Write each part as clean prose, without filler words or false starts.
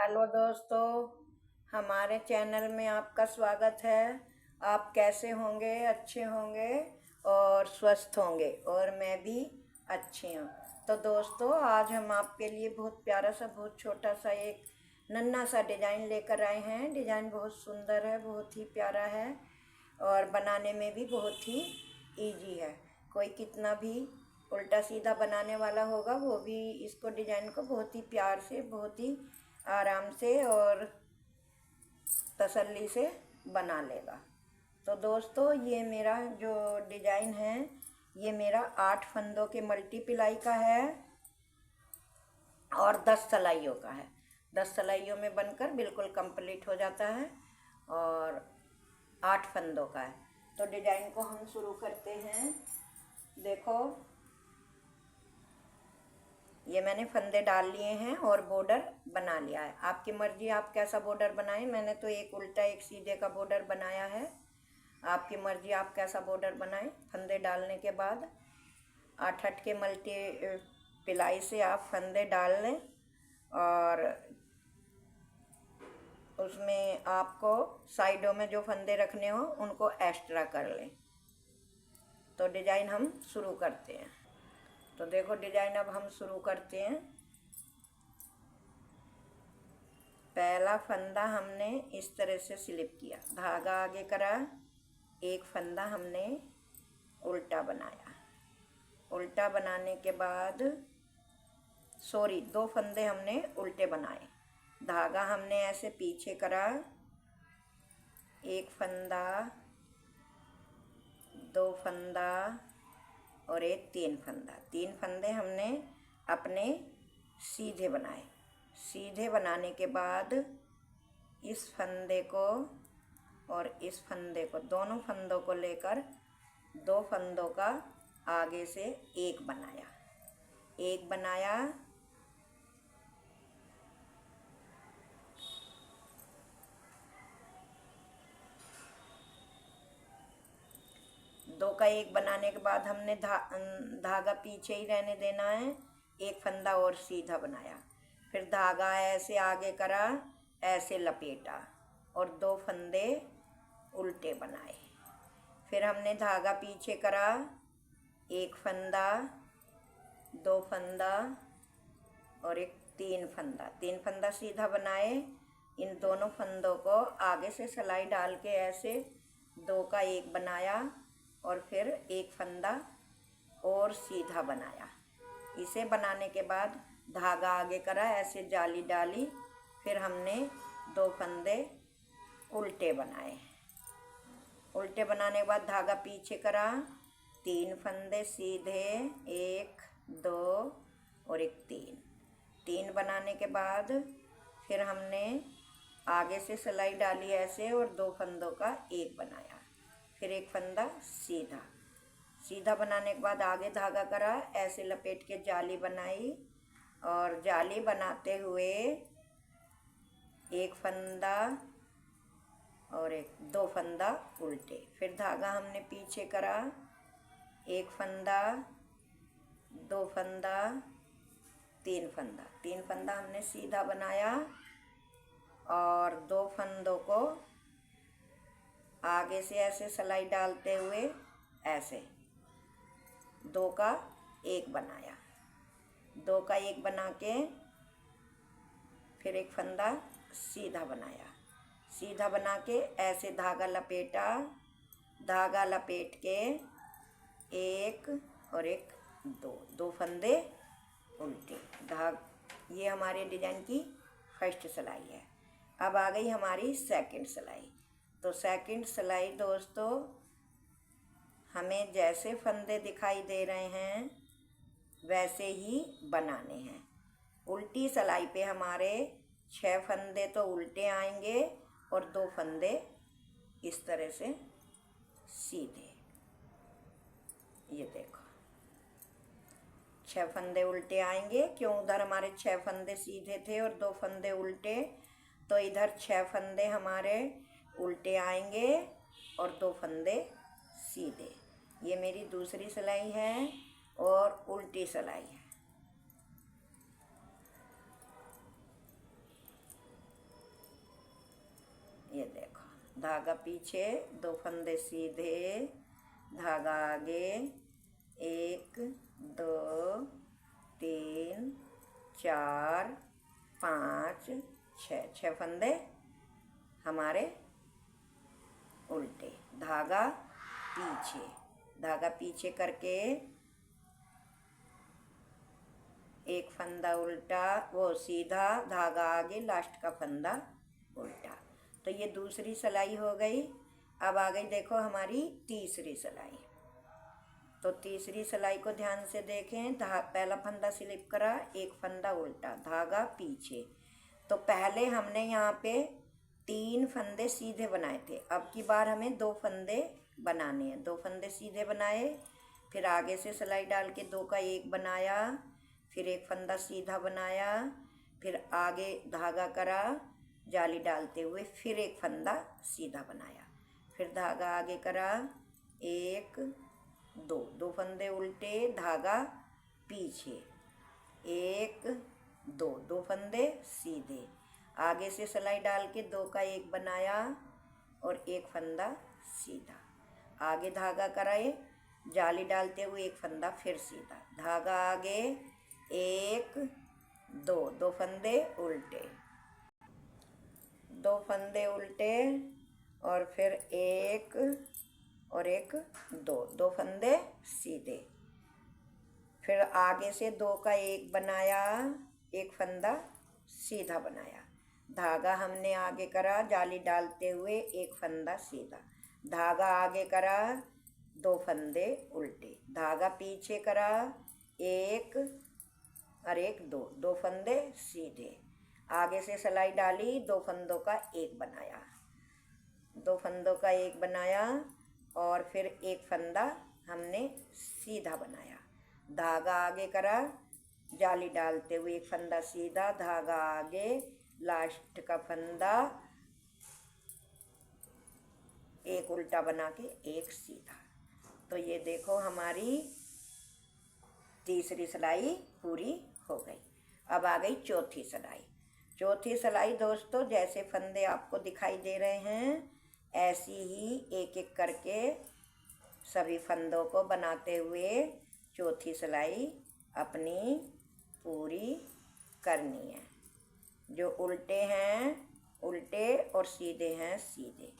Hello दोस्तों, हमारे channel में आपका स्वागत है। आप कैसे होंगे? अच्छे होंगे और स्वस्थ होंगे और मैं भी अच्छी हूँ। तो दोस्तों, आज हम आपके लिए बहुत प्यारा सा, बहुत छोटा सा एक नन्हा सा डिज़ाइन लेकर आए हैं। डिज़ाइन बहुत सुंदर है, बहुत ही प्यारा है और बनाने में भी बहुत ही इजी है। कोई कितना भी उल्टा सीधा बनाने वाला होगा वो भी इसको डिज़ाइन को बहुत ही प्यार से, बहुत ही आराम से और तसल्ली से बना लेगा। तो दोस्तों, ये मेरा जो डिज़ाइन है ये मेरा 8 फंदों के मल्टीप्लाई का है और 10 सलाइयों का है। 10 सलाइयों में बनकर बिल्कुल कंप्लीट हो जाता है और 8 फंदों का है। तो डिज़ाइन को हम शुरू करते हैं। देखो, ये मैंने फंदे डाल लिए हैं और बॉर्डर बना लिया है। आपकी मर्जी आप कैसा बॉर्डर बनाएं। मैंने तो एक उल्टा एक सीधे का बॉर्डर बनाया है। आपकी मर्जी आप कैसा बॉर्डर बनाएं। फंदे डालने के बाद 8 के मल्टीप्लाई से आप फंदे डाल लें और उसमें आपको साइडों में जो फंदे रखने हो उनको एक्स्ट्रा कर लें। तो डिज़ाइन हम शुरू करते हैं। तो देखो, डिज़ाइन अब हम शुरू करते हैं। पहला फंदा हमने इस तरह से स्लिप किया, धागा आगे करा, एक फंदा हमने उल्टा बनाया। उल्टा बनाने के बाद दो फंदे हमने उल्टे बनाए। धागा हमने ऐसे पीछे करा, एक फंदा, दो फंदा और एक तीन फंदा। 3 फंदे हमने अपने सीधे बनाए। सीधे बनाने के बाद इस फंदे को और इस फंदे को, दोनों फंदों को लेकर 2 फंदों का आगे से एक बनाया। एक बनाया, दो का एक बनाने के बाद हमने धागा पीछे ही रहने देना है। एक फंदा और सीधा बनाया, फिर धागा ऐसे आगे करा, ऐसे लपेटा और 2 फंदे उल्टे बनाए। फिर हमने धागा पीछे करा, एक फंदा, 2 फंदा और एक तीन फंदा सीधा बनाए। इन दोनों फंदों को आगे से सिलाई डाल के ऐसे 2 का एक बनाया और फिर एक फंदा और सीधा बनाया। इसे बनाने के बाद धागा आगे करा, ऐसे जाली डाली, फिर हमने 2 फंदे उल्टे बनाए। उल्टे बनाने के बाद धागा पीछे करा, 3 फंदे सीधे, 1, 2 और एक 3 बनाने के बाद फिर हमने आगे से सिलाई डाली ऐसे और 2 फंदों का एक बनाया। फिर एक फंदा सीधा बनाने के बाद आगे धागा करा, ऐसे लपेट के जाली बनाई और जाली बनाते हुए एक फंदा और 2 फंदा उल्टे। फिर धागा हमने पीछे करा, एक फंदा, 2 फंदा, 3 फंदा हमने सीधा बनाया और 2 फंदों को आगे से ऐसे सिलाई डालते हुए ऐसे 2 का एक बनाया। 2 का एक बना के फिर एक फंदा सीधा बनाया। सीधा बना के ऐसे धागा लपेटा, धागा लपेट के एक और एक, 2 फंदे उल्टे। ये हमारे डिज़ाइन की फर्स्ट सिलाई है। अब आ गई हमारी सेकंड सिलाई। तो सेकंड सिलाई दोस्तों, हमें जैसे फंदे दिखाई दे रहे हैं वैसे ही बनाने हैं। उल्टी सिलाई पे हमारे 6 फंदे तो उल्टे आएंगे और 2 फंदे इस तरह से सीधे। ये देखो, 6 फंदे उल्टे आएंगे। क्यों? उधर हमारे 6 फंदे सीधे थे और 2 फंदे उल्टे, तो इधर 6 फंदे हमारे उल्टे आएंगे और 2 फंदे सीधे। ये मेरी दूसरी सिलाई है और उल्टी सिलाई है। धागा पीछे, 2 फंदे सीधे, धागा आगे, 1 2 3 4 5 6 फंदे हमारे उल्टे, धागा पीछे करके एक फंदा उल्टा, वो सीधा, धागा आगे, लास्ट का फंदा उल्टा। तो ये दूसरी सिलाई हो गई। अब आ गई देखो हमारी तीसरी सिलाई। तो तीसरी सिलाई को ध्यान से देखें। पहला फंदा स्लिप करा, एक फंदा उल्टा, धागा पीछे। तो पहले हमने यहाँ पे 3 फंदे सीधे बनाए थे, अब की बार हमें 2 फंदे बनाने हैं। 2 फंदे सीधे बनाए, फिर आगे से सिलाई डाल के 2 का 1 बनाया, फिर एक फंदा सीधा बनाया, फिर आगे धागा करा जाली डालते हुए, फिर एक फंदा सीधा बनाया, फिर धागा आगे करा, 1 2 फंदे उल्टे, धागा पीछे, 1 2 फंदे सीधे, आगे से सिलाई डाल के 2 का 1 बनाया और एक फंदा सीधा, आगे धागा कराए जाली डालते हुए एक फंदा फिर सीधा, धागा आगे, 1 2 फंदे उल्टे, 2 फंदे उल्टे और फिर 1 और 1 2 फंदे सीधे, फिर आगे से 2 का 1 बनाया, एक फंदा सीधा बनाया, धागा हमने आगे करा जाली डालते हुए एक फंदा सीधा, धागा आगे करा 2 फंदे उल्टे, धागा पीछे करा, 1 और 1 2 फंदे सीधे, आगे से सिलाई डाली, 2 फंदों का 1 बनाया, 2 फंदों का 1 बनाया और फिर एक फंदा हमने सीधा बनाया, धागा आगे करा जाली डालते हुए एक फंदा सीधा, धागा आगे, लास्ट का फंदा एक उल्टा बना के एक सीधा। तो ये देखो हमारी तीसरी सिलाई पूरी हो गई। अब आ गई चौथी सिलाई। चौथी सिलाई दोस्तों जैसे फंदे आपको दिखाई दे रहे हैं ऐसी ही एक एक करके सभी फंदों को बनाते हुए चौथी सिलाई अपनी पूरी करनी है। जो उल्टे हैं उल्टे और सीधे हैं सीधे।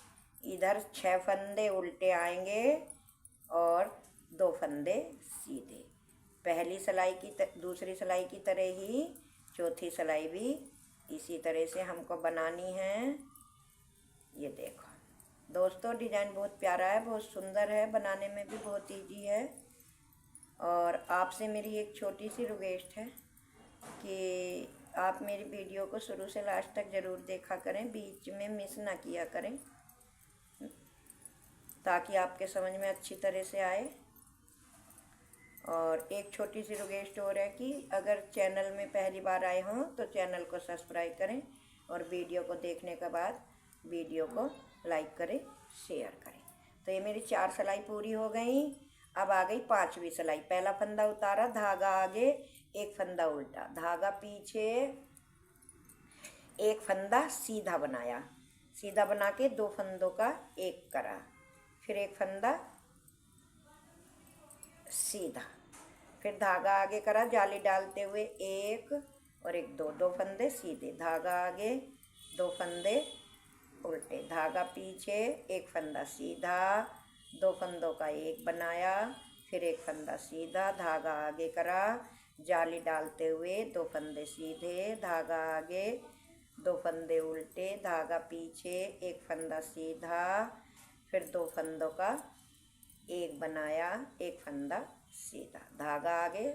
इधर 6 फंदे उल्टे आएंगे और 2 फंदे सीधे। पहली सिलाई की दूसरी सिलाई की तरह ही चौथी सिलाई भी इसी तरह से हमको बनानी है। ये देखो दोस्तों डिज़ाइन बहुत प्यारा है, बहुत सुंदर है, बनाने में भी बहुत इजी है। और आपसे मेरी एक छोटी सी रिक्वेस्ट है कि आप मेरी वीडियो को शुरू से लास्ट तक ज़रूर देखा करें, बीच में मिस ना किया करें, ताकि आपके समझ में अच्छी तरह से आए। और एक छोटी सी रिक्वेस्ट और है कि अगर चैनल में पहली बार आए हों तो चैनल को सब्सक्राइब करें और वीडियो को देखने के बाद वीडियो को लाइक करें, शेयर करें। तो ये मेरी 4 सिलाई पूरी हो गई। अब आ गई 5वीं सिलाई। पहला फंदा उतारा, धागा आगे, एक फंदा उल्टा, धागा पीछे, एक फंदा सीधा बनाया, सीधा बना के 2 फंदों का 1 करा, फिर एक फंदा सीधा, फिर धागा आगे करा जाली डालते हुए 1 और 1 2 फंदे सीधे, धागा आगे, 2 फंदे उल्टे, धागा पीछे, एक फंदा सीधा, 2 फंदों का 1 बनाया, फिर एक फंदा सीधा, धागा आगे करा जाली डालते हुए 2 फंदे सीधे, धागा आगे, 2 फंदे उल्टे, धागा पीछे, एक फंदा सीधा, फिर 2 फंदों का 1 बनाया, एक फंदा सीधा, धागा आगे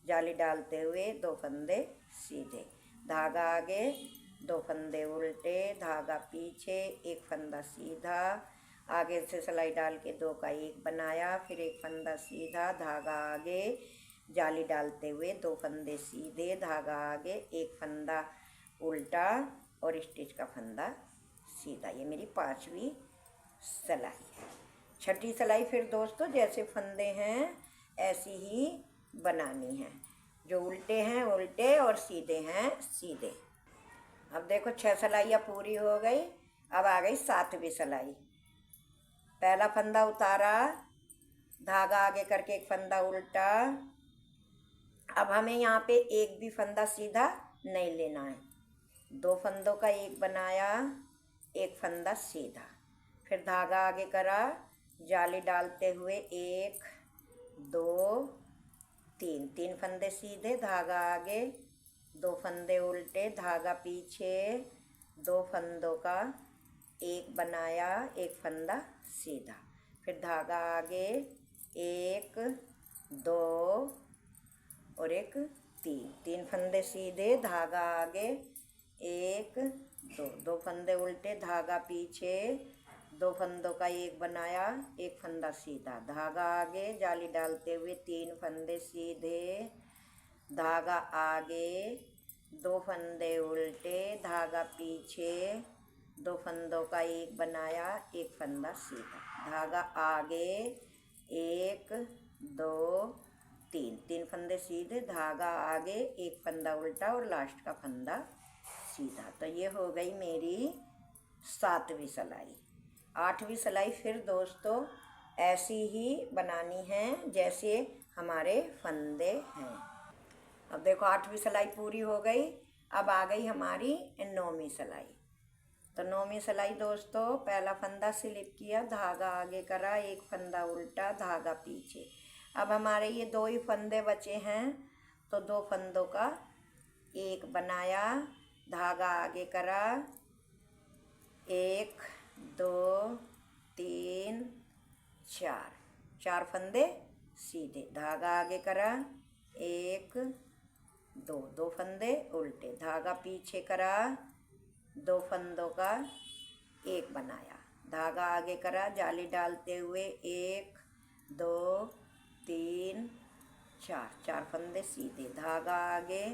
जाली डालते हुए 2 फंदे सीधे, धागा आगे, 2 फंदे उल्टे, धागा पीछे, एक फंदा सीधा, आगे से सिलाई डाल के 2 का 1 बनाया, फिर एक फंदा सीधा, धागा आगे जाली डालते हुए 2 फंदे सीधे, धागा आगे, एक फंदा उल्टा और स्टिच का फंदा सीधा। ये मेरी 5वीं सिलाई है। छठी सिलाई फिर दोस्तों जैसे फंदे हैं ऐसी ही बनानी है। जो उल्टे हैं उल्टे और सीधे हैं सीधे। अब देखो 6 सिलाइयाँ पूरी हो गई। अब आ गई 7वीं सिलाई। पहला फंदा उतारा, धागा आगे करके एक फंदा उल्टा। अब हमें यहाँ पे एक भी फंदा सीधा नहीं लेना है, 2 फंदों का एक बनाया, एक फंदा सीधा, फिर धागा आगे करा, जाली डालते हुए 1 2 3, 3 फंदे सीधे, धागा आगे, 2 फंदे उल्टे, धागा पीछे, 2 फंदों का एक बनाया, एक फंदा सीधा, फिर धागा आगे, 1 2 और 1 3, 3 फंदे सीधे, धागा आगे, 1 2, 2 फंदे उल्टे, धागा पीछे, 2 फंदों का एक बनाया, एक फंदा सीधा, धागा आगे, जाली डालते हुए 3 फंदे सीधे, धागा आगे, 2 फंदे उल्टे, धागा पीछे, 2 फंदों का एक बनाया, एक फंदा सीधा, धागा आगे, 1 2 3, 3 फंदे सीधे, धागा आगे, एक फंदा उल्टा और लास्ट का फंदा सीधा। तो ये हो गई मेरी 7वीं सिलाई। 8वीं सिलाई फिर दोस्तों ऐसी ही बनानी है जैसे हमारे फंदे हैं। अब देखो 8वीं सिलाई पूरी हो गई। अब आ गई हमारी 9वीं सिलाई। तो 9वीं सिलाई दोस्तों पहला फंदा स्लिप किया, धागा आगे करा, एक फंदा उल्टा, धागा पीछे। अब हमारे ये 2 ही फंदे बचे हैं, तो 2 फंदों का एक बनाया, धागा आगे करा, 1 2 3 4, 4 फंदे सीधे, धागा आगे करा, 1 2, 2 फंदे उल्टे, धागा पीछे करा, 2 फंदों का एक बनाया, धागा आगे करा, जाली डालते हुए 1 2 3 4, 4 फंदे सीधे, धागा आगे,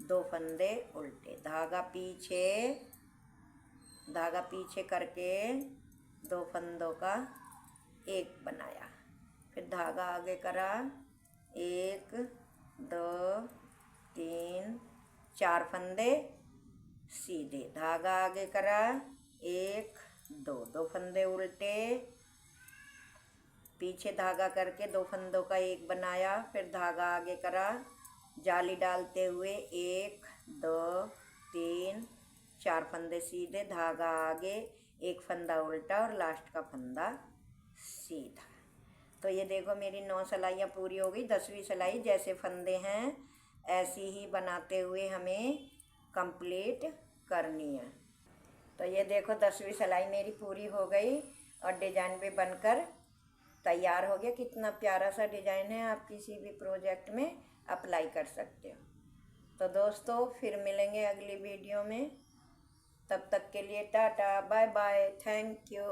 2 फंदे उल्टे, धागा पीछे करके 2 फंदों का एक बनाया, फिर धागा आगे करा, 1 2 3 4 फंदे सीधे, धागा आगे करा, 1 2, 2 फंदे उल्टे, पीछे धागा करके 2 फंदों का एक बनाया, फिर धागा आगे करा, जाली डालते हुए 1 2 3 4 फंदे सीधे, धागा आगे, एक फंदा उल्टा और लास्ट का फंदा सीधा। तो ये देखो मेरी 9 सिलाइयाँ पूरी हो गई। 10वीं सिलाई जैसे फंदे हैं ऐसी ही बनाते हुए हमें कंप्लीट करनी है। तो ये देखो 10वीं सिलाई मेरी पूरी हो गई और डिजाइन भी बनकर तैयार हो गया। कितना प्यारा सा डिजाइन है, आप किसी भी प्रोजेक्ट में अप्लाई कर सकते हो। तो दोस्तों फिर मिलेंगे अगली वीडियो में, तब तक के लिए tata bye bye, thank you.